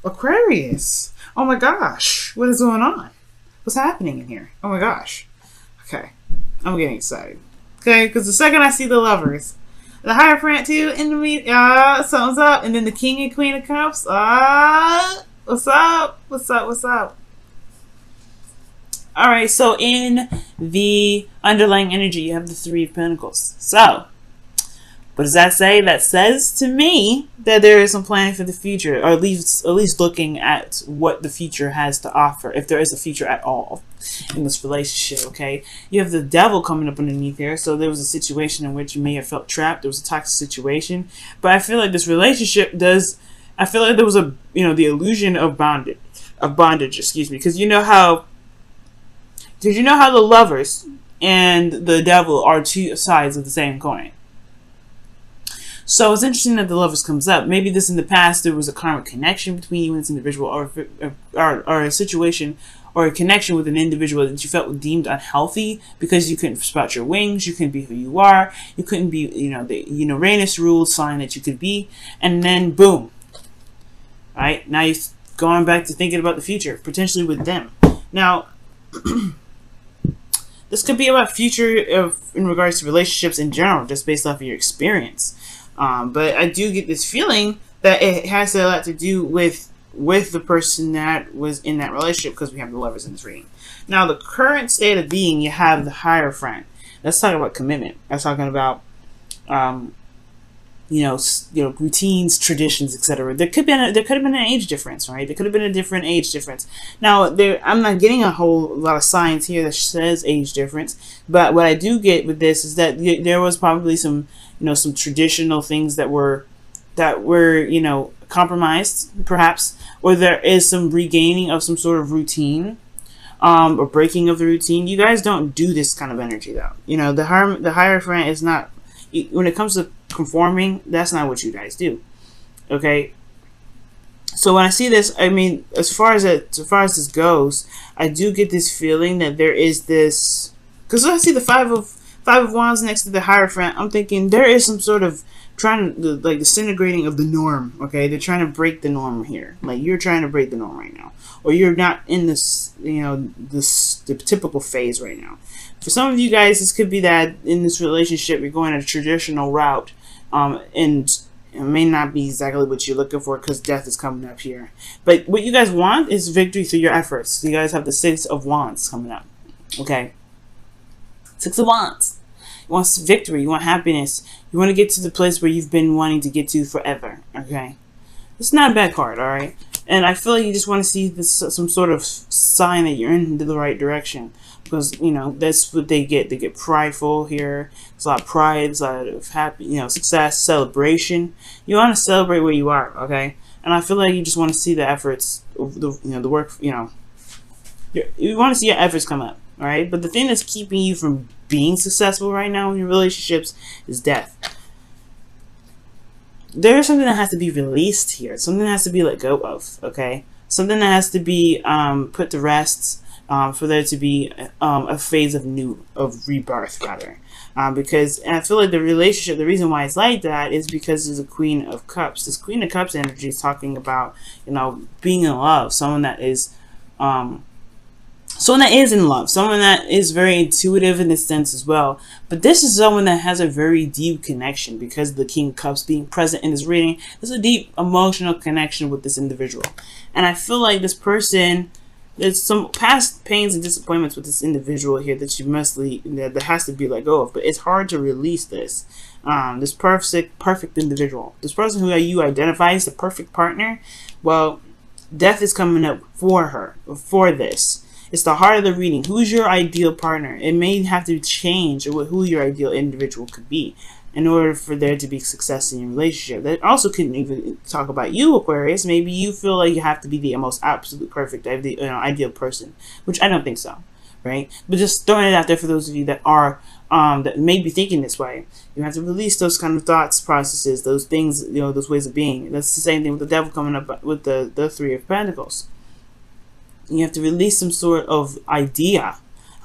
Aquarius. Oh my gosh. What is going on? What's happening in here? Oh my gosh. Okay. I'm getting excited. Okay, because the second I see the lovers, the Hierophant too, in the meet, something's up. And then the King and Queen of Cups. What's up? What's up? What's up? Alright, so in the underlying energy, you have the Three of Pentacles. So, what does that say? That says to me that there is some planning for the future, or at least looking at what the future has to offer, if there is a future at all in this relationship, okay? You have the Devil coming up underneath here, so there was a situation in which you may have felt trapped. There was a toxic situation, but I feel like this relationship does, I feel like there was a, the illusion of bondage, excuse me, because you know how the lovers and the Devil are two sides of the same coin. So it's interesting that the lovers comes up. Maybe this in the past there was a karmic connection between you and this individual, or a situation or a connection with an individual that you felt deemed unhealthy because you couldn't sprout your wings, you couldn't be who you are, you couldn't be, the Uranus ruled sign that you could be, and then boom. Alright, now you're going back to thinking about the future, potentially with them. Now, this could be about future in regards to relationships in general, just based off of your experience. But I do get this feeling that it has a lot to do with the person that was in that relationship, because we have the lovers in this reading. Now, the current state of being, you have the Hierophant. Let's talk about commitment. That's talking about, routines, traditions, etc. There could have been an age difference, right? There could have been a different age difference. Now, I'm not getting a whole lot of signs here that says age difference, but what I do get with this is that there was probably some traditional things that were compromised, perhaps, or there is some regaining of some sort of routine, or breaking of the routine. You guys don't do this kind of energy, though. The Hierophant is not, when it comes to conforming, that's not what you guys do. Okay. So when I see this, I mean, as far as this goes, I do get this feeling that there is this, because I see the Five of Wands next to the Hierophant, I'm thinking there is some sort of disintegrating of the norm, okay? They're trying to break the norm here. Like, you're trying to break the norm right now. Or you're not in this, the typical phase right now. For some of you guys, this could be that in this relationship, you're going a traditional route, and it may not be exactly what you're looking for because death is coming up here. But what you guys want is victory through your efforts. You guys have the Six of Wands coming up, okay? Six of Wands. You want victory. You want happiness. You want to get to the place where you've been wanting to get to forever. Okay, it's not a bad card. All right, and I feel like you just want to see this, some sort of sign that you're in the right direction, because that's what they get. They get prideful here. There's a lot of pride. There's a lot of happy, success, celebration. You want to celebrate where you are. Okay, and I feel like you just want to see the efforts, the work. You want to see your efforts come up. All right, but the thing that's keeping you from being successful right now in your relationships is death. There's something that has to be released here. Something that has to be let go of. Okay, something that has to be put to rest, for there to be a phase of rebirth, rather. Because I feel like the relationship, the reason why it's like that is because there's a Queen of Cups. This Queen of Cups energy is talking about being in love, someone that is in love, someone that is very intuitive in this sense as well. But this is someone that has a very deep connection because of the King of Cups being present in this reading. There's a deep emotional connection with this individual. And I feel like this person, there's some past pains and disappointments with this individual here that you must that has to be let go of. But it's hard to release this. This perfect individual. This person who you identify as the perfect partner, well, death is coming up for this. It's the heart of the reading. Who's your ideal partner? It may have to change who your ideal individual could be in order for there to be success in your relationship. That also couldn't even talk about you, Aquarius. Maybe you feel like you have to be the most absolute perfect ideal person, which I don't think so, right? But just throwing it out there for those of you that are that may be thinking this way. You have to release those kind of thoughts, processes, those things, those ways of being. That's the same thing with the Devil coming up with the Three of Pentacles. You have to release some sort of idea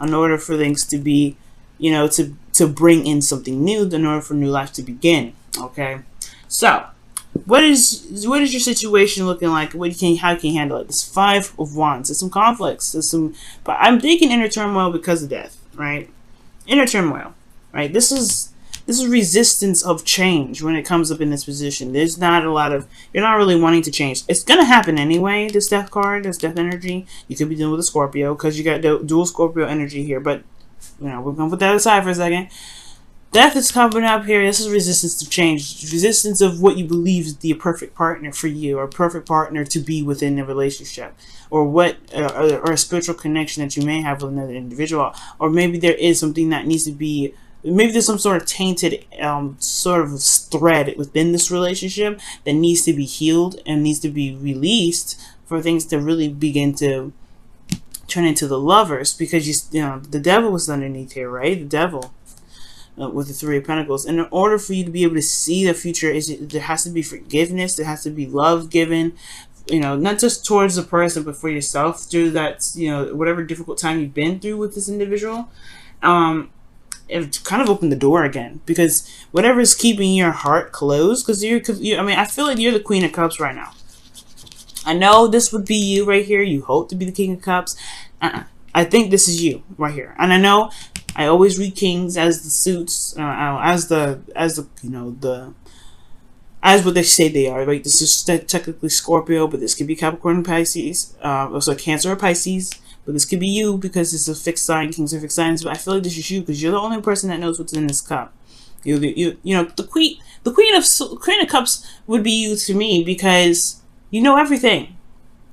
in order for things to be, to bring in something new, in order for new life to begin. Okay, so What is your situation looking like? How can you handle it? This Five of Wands. There's some conflicts. But I'm thinking inner turmoil because of death, right? Inner turmoil, right? This is resistance of change when it comes up in this position. There's not a lot of, you're not really wanting to change. It's going to happen anyway, this death card, this death energy. You could be dealing with a Scorpio because you got dual Scorpio energy here. But, we're going to put that aside for a second. Death is coming up here. This is resistance to change. Resistance of what you believe is the perfect partner for you, or perfect partner to be within a relationship, or or a spiritual connection that you may have with another individual. Or maybe there is something that needs to be, maybe there's some sort of tainted sort of thread within this relationship that needs to be healed and needs to be released for things to really begin to turn into the lovers. Because the devil was underneath here, right? The devil. With the Three of Pentacles. And in order for you to be able to see the future, there has to be forgiveness, there has to be love given, not just towards the person, but for yourself through that, whatever difficult time you've been through with this individual. It kind of opened the door again, because whatever is keeping your heart closed, because I feel like you're the Queen of Cups right now. I know this would be you right here. You hope to be the King of Cups. I think this is you right here. And I know I always read kings as the suits, as what they say they are. Right? This is technically Scorpio, but this could be Capricorn and Pisces. Also Cancer or Pisces, but this could be you because it's a fixed sign. Kings are fixed signs. But I feel like this is you because you're the only person that knows what's in this cup. The Queen of Cups would be you to me because you know everything.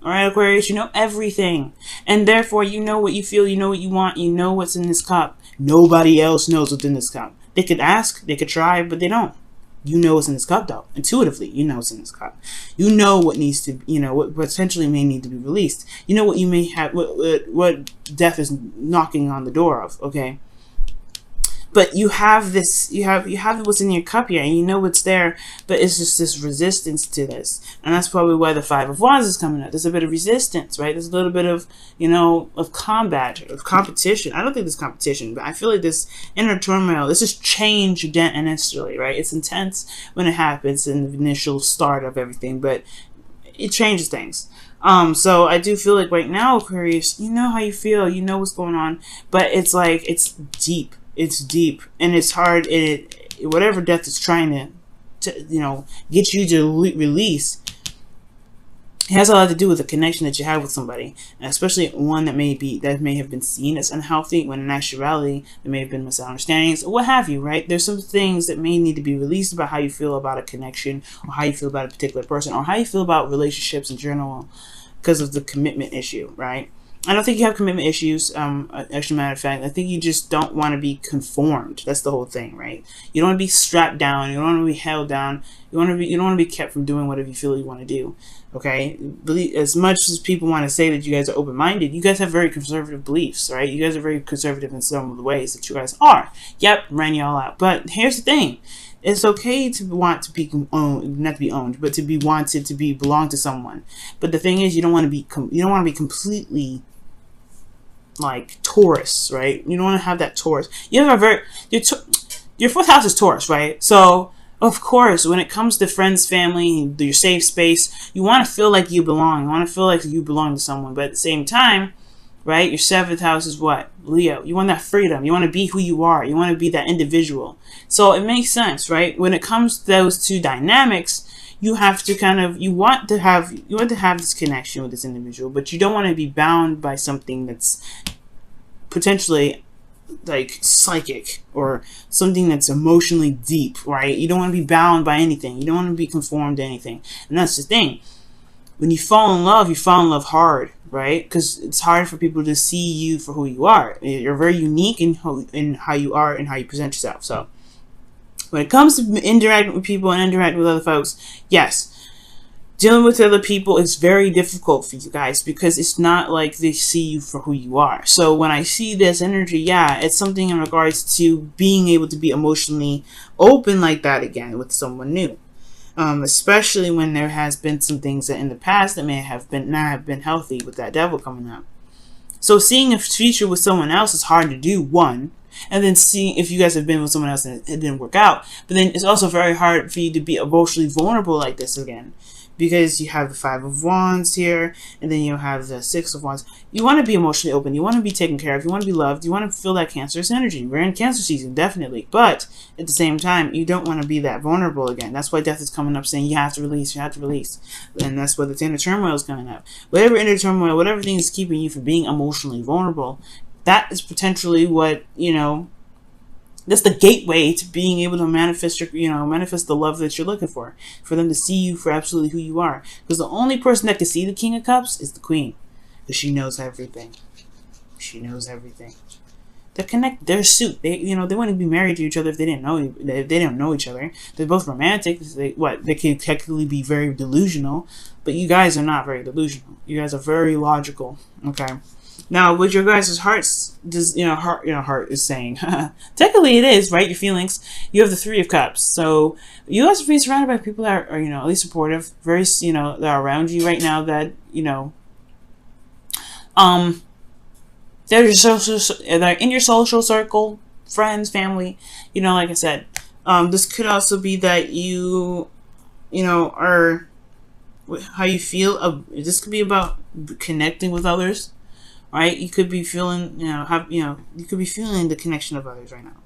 Alright, Aquarius, you know everything. And therefore, you know what you feel, you know what you want, you know what's in this cup. Nobody else knows what's in this cup. They could ask, they could try, but they don't. You know what's in this cup, though. Intuitively, you know what's in this cup. You know what needs to, what potentially may need to be released. You know what you may have, what death is knocking on the door of, okay? But you have this, you have what's in your cup here, and you know what's there, but it's just this resistance to this. And that's probably why the Five of Wands is coming up. There's a bit of resistance, right? There's a little bit of, of combat, of competition. I don't think there's competition, but I feel like this inner turmoil, this is change initially, right? It's intense when it happens in the initial start of everything, but it changes things. So I do feel like right now, Aquarius, you know how you feel, you know what's going on, but it's like, it's deep. It's deep and it's hard. Whatever death is trying to get you to release, it has a lot to do with the connection that you have with somebody, and especially one that may have been seen as unhealthy, when in actuality there may have been misunderstandings or what have you. Right? There's some things that may need to be released about how you feel about a connection, or how you feel about a particular person, or how you feel about relationships in general, because of the commitment issue. Right? I don't think you have commitment issues. Actually, matter of fact, I think you just don't want to be conformed. That's the whole thing, right? You don't want to be strapped down. You don't want to be held down. You don't want to be kept from doing whatever you feel you want to do. Okay? As much as people want to say that you guys are open-minded, you guys have very conservative beliefs, right? You guys are very conservative in some of the ways that you guys are. Yep, ran you all out. But here's the thing. It's okay to want to be owned, not to be owned, but to be wanted to belong to someone. But the thing is, you don't want to be completely like Taurus, right? You don't want to have that Taurus. You have your fourth house is Taurus, right? So of course, when it comes to friends, family, your safe space, you want to feel like you belong. You want to feel like you belong to someone. But at the same time, right? Your seventh house is what? Leo. You want that freedom. You want to be who you are. You want to be that individual. So it makes sense, right? When it comes to those two dynamics, you have to you want to have this connection with this individual, but you don't want to be bound by something that's potentially like psychic or something that's emotionally deep, right? You don't want to be bound by anything. You don't want to be conformed to anything. And that's the thing. When you fall in love hard, right? Because it's hard for people to see you for who you are. You're very unique in how you are and how you present yourself. So when it comes to interacting with people and interacting with other folks, yes, dealing with other people is very difficult for you guys because it's not like they see you for who you are. So when I see this energy, yeah, it's something in regards to being able to be emotionally open like that again with someone new. Especially when there has been some things that in the past that may have been not have been healthy with that devil coming up. So seeing a future with someone else is hard to do, one. and then seeing if you guys have been with someone else and it didn't work out. But then it's also very hard for you to be emotionally vulnerable like this again, because you have the Five of Wands here, and then you have the Six of Wands. You want to be emotionally open. You want to be taken care of. You want to be loved. You want to feel that Cancerous energy. We're in Cancer season, definitely. But at the same time, you don't want to be that vulnerable again. That's why Death is coming up, saying you have to release. You have to release. And that's why the inner turmoil is coming up. Whatever inner turmoil, whatever thing is keeping you from being emotionally vulnerable, that is potentially what, you know, that's the gateway to being able to manifest your, you know, manifest the love that you're looking for them to see you for absolutely who you are. Because the only person that can see the King of Cups is the Queen, because she knows everything. She knows everything. They're connected. They're a suit. They, you know, they wouldn't be married to each other if they didn't know. If they didn't know each other. They're both romantic. They can technically be very delusional, but you guys are not very delusional. You guys are very logical. Okay. Now, what your guys' hearts does, heart is saying, technically it is, right? Your feelings. You have the Three of Cups. So you guys are being surrounded by people that are, at least supportive, very, that are around you right now that, they're in your social circle, friends, family, like I said. This could also be that you, are how you feel. This could be about connecting with others. Right, you could be feeling, you could be feeling the connection of others right now.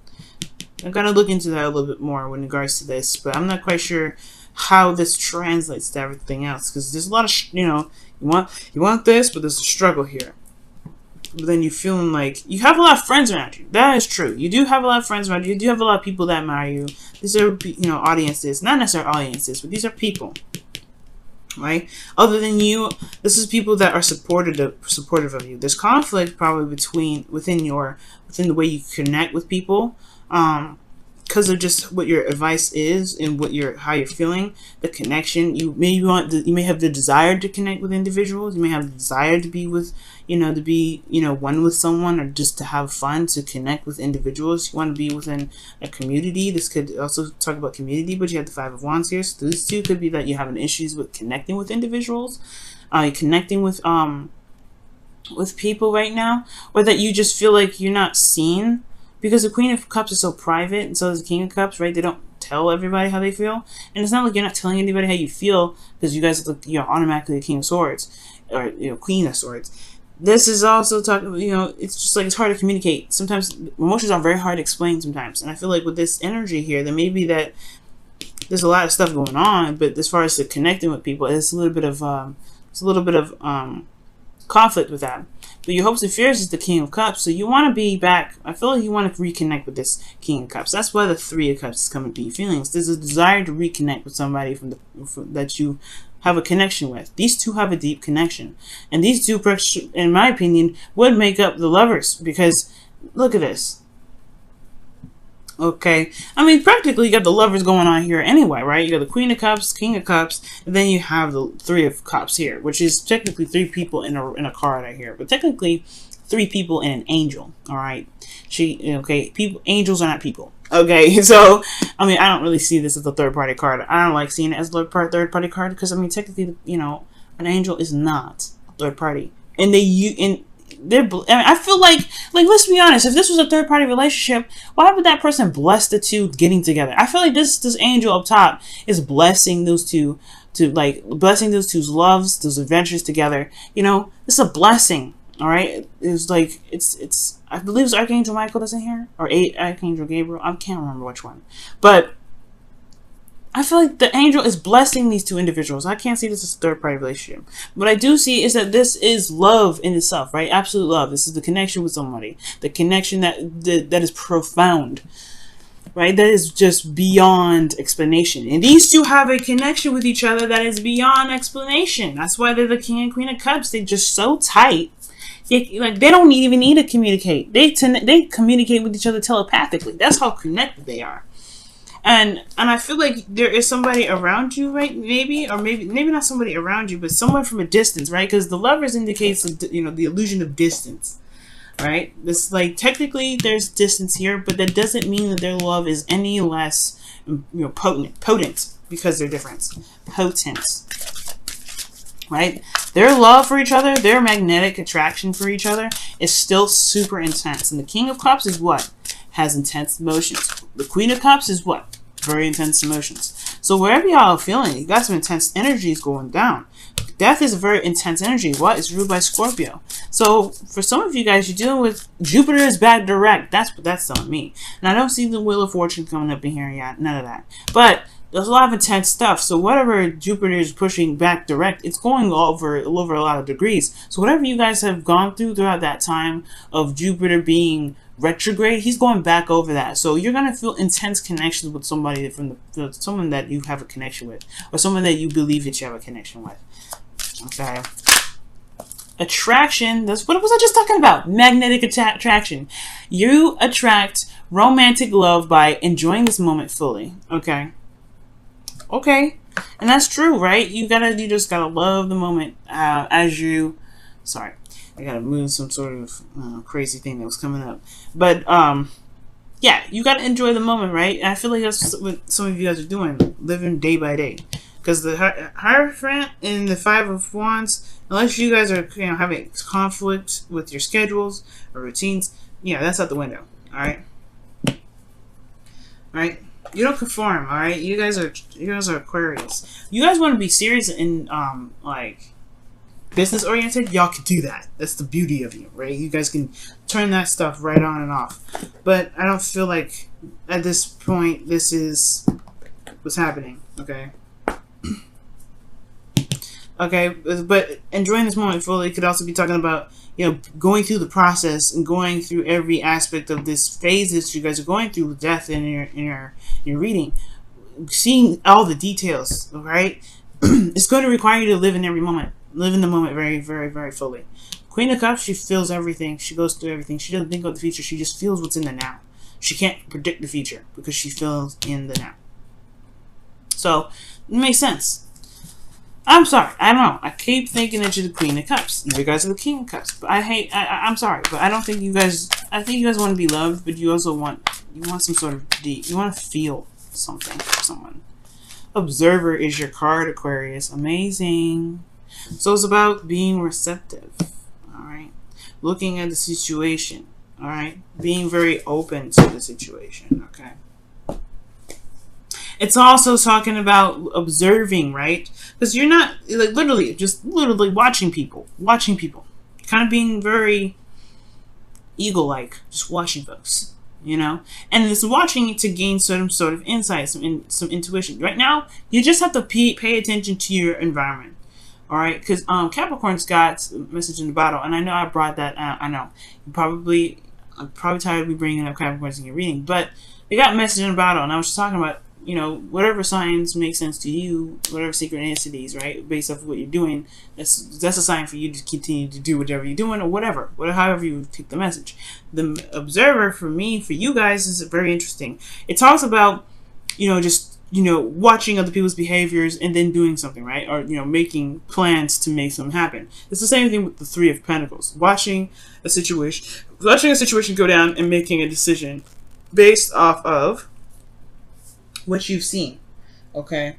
I'm gonna look into that a little bit more in regards to this, but I'm not quite sure how this translates to everything else, because there's a lot of, you want this, but there's a struggle here. But then you're feeling like you have a lot of friends around you. That is true. You do have a lot of friends around you. You do have a lot of people that admire you. These are, audiences, not necessarily audiences, but these are people. Right? Other than you, this is people that are supportive of you. There's conflict probably within the way you connect with people, because of just what your advice is and how you're feeling. The connection, you may have the desire to connect with individuals. You may have the desire to be with, one with someone, or just to have fun, to connect with individuals. You want to be within a community. This could also talk about community, but you have the Five of Wands here. So these two could be that you're having issues with connecting with individuals. You're connecting with people right now, or that you just feel like you're not seen. Because the Queen of Cups is so private, and so is the King of Cups, right? They don't tell everybody how they feel. And it's not like you're not telling anybody how you feel, because you guys you're automatically the King of Swords, or, Queen of Swords. This is also talking, it's just like it's hard to communicate. Sometimes emotions are very hard to explain sometimes. And I feel like with this energy here, there may be that there's a lot of stuff going on, but as far as the connecting with people, it's a little bit of conflict with that. But your hopes and fears is the King of Cups, so you want to be back. I feel like you want to reconnect with this King of Cups. That's why the Three of Cups is coming to your feelings. There's a desire to reconnect with somebody that you have a connection with. These two have a deep connection, and these two, in my opinion, would make up the lovers, because look at this. Okay, I mean, practically you got the lovers going on here anyway, right? You got the Queen of Cups, King of Cups, and then you have the Three of Cups here, which is technically three people in a card right here, but technically three people in an angel. All right, angels are not people. Okay, so I mean, I don't really see this as a third party card. I don't like seeing it as a third party card, because I mean, technically, an angel is not a third party, and I feel like let's be honest, if this was a third-party relationship, why would that person bless the two getting together? I feel like this angel up top is blessing those two, blessing those two's loves, those adventures together. This is a blessing. All right, it's like it's I believe it's Archangel Michael that's in here, or Archangel Gabriel. I can't remember which one, but I feel like the angel is blessing these two individuals. I can't see this as a third-party relationship. What I do see is that this is love in itself, right? Absolute love. This is the connection with somebody. The connection that is profound, right? That is just beyond explanation. And these two have a connection with each other that is beyond explanation. That's why they're the King and Queen of Cups. They're just so tight. They don't even need to communicate. They communicate with each other telepathically. That's how connected they are. And I feel like there is somebody around you, right? Maybe not somebody around you, but someone from a distance, right? Because the lovers indicates, the illusion of distance, right? This, technically there's distance here, but that doesn't mean that their love is any less, potent, because they're different. Potent, right? Their love for each other, their magnetic attraction for each other is still super intense. And the King of Cups is what? has intense emotions. The Queen of Cups is what? Very intense emotions. So wherever y'all are feeling, you got some intense energies going down. Death is a very intense energy. What? It's ruled by Scorpio. So for some of you guys, you're dealing with Jupiter is back direct. That's what that's telling me. And I don't see the Wheel of Fortune coming up in here yet. None of that. But there's a lot of intense stuff. So whatever Jupiter is pushing back direct, it's going over a lot of degrees. So whatever you guys have gone through throughout that time of Jupiter being retrograde, he's going back over that. So you're gonna feel intense connections with somebody from someone that you have a connection with, or someone that you believe that you have a connection with. Okay. Attraction. That's what was I just talking about? Magnetic attraction. You attract romantic love by enjoying this moment fully. Okay. Okay. And that's true, right? You just gotta love the moment as you. Sorry. I gotta move some sort of crazy thing that was coming up. But, yeah, you gotta enjoy the moment, right? And I feel like that's what some of you guys are doing, living day by day. Because the Hierophant and the Five of Wands, unless you guys are having conflict with your schedules or routines, yeah, that's out the window, alright? Alright? You don't conform, alright? You guys are Aquarius. You guys want to be serious and, like, business oriented, y'all can do that. That's the beauty of you, right? You guys can turn that stuff right on and off. But I don't feel like at this point this is what's happening, okay? Okay, but enjoying this moment fully could also be talking about, going through the process and going through every aspect of this phase that you guys are going through with death in your reading, seeing all the details, right? It's going to require you to live in every moment. Live in the moment very, very, very fully. Queen of Cups, she feels everything. She goes through everything. She doesn't think about the future. She just feels what's in the now. She can't predict the future because she feels in the now. So, it makes sense. I'm sorry. I don't know. I keep thinking that you're the Queen of Cups. You guys are the King of Cups. But I'm sorry. But I don't think you guys... I think you guys want to be loved, but you also want some sort of deep... You want to feel something for someone. Observer is your card, Aquarius. Amazing. So it's about being receptive, all right? Looking at the situation, all right? Being very open to the situation, okay? It's also talking about observing, right? Because you're not, like, literally watching people. Kind of being very eagle-like, just watching folks, And it's watching to gain some sort of insight, some intuition. Right now, you just have to pay attention to your environment. Alright, because Capricorn's got a message in the bottle, and I know I brought that out. I know. I'm probably tired of me bringing up Capricorns in your reading, but they got a message in the bottle, and I was just talking about, whatever signs make sense to you, whatever synchronicities, right, based off of what you're doing, that's a sign for you to continue to do whatever you're doing, or however you take the message. The Observer, for you guys, is very interesting. It talks about, watching other people's behaviors and then doing something, right? Or, making plans to make something happen. It's the same thing with the Three of Pentacles. Watching a situation go down and making a decision based off of what you've seen, okay?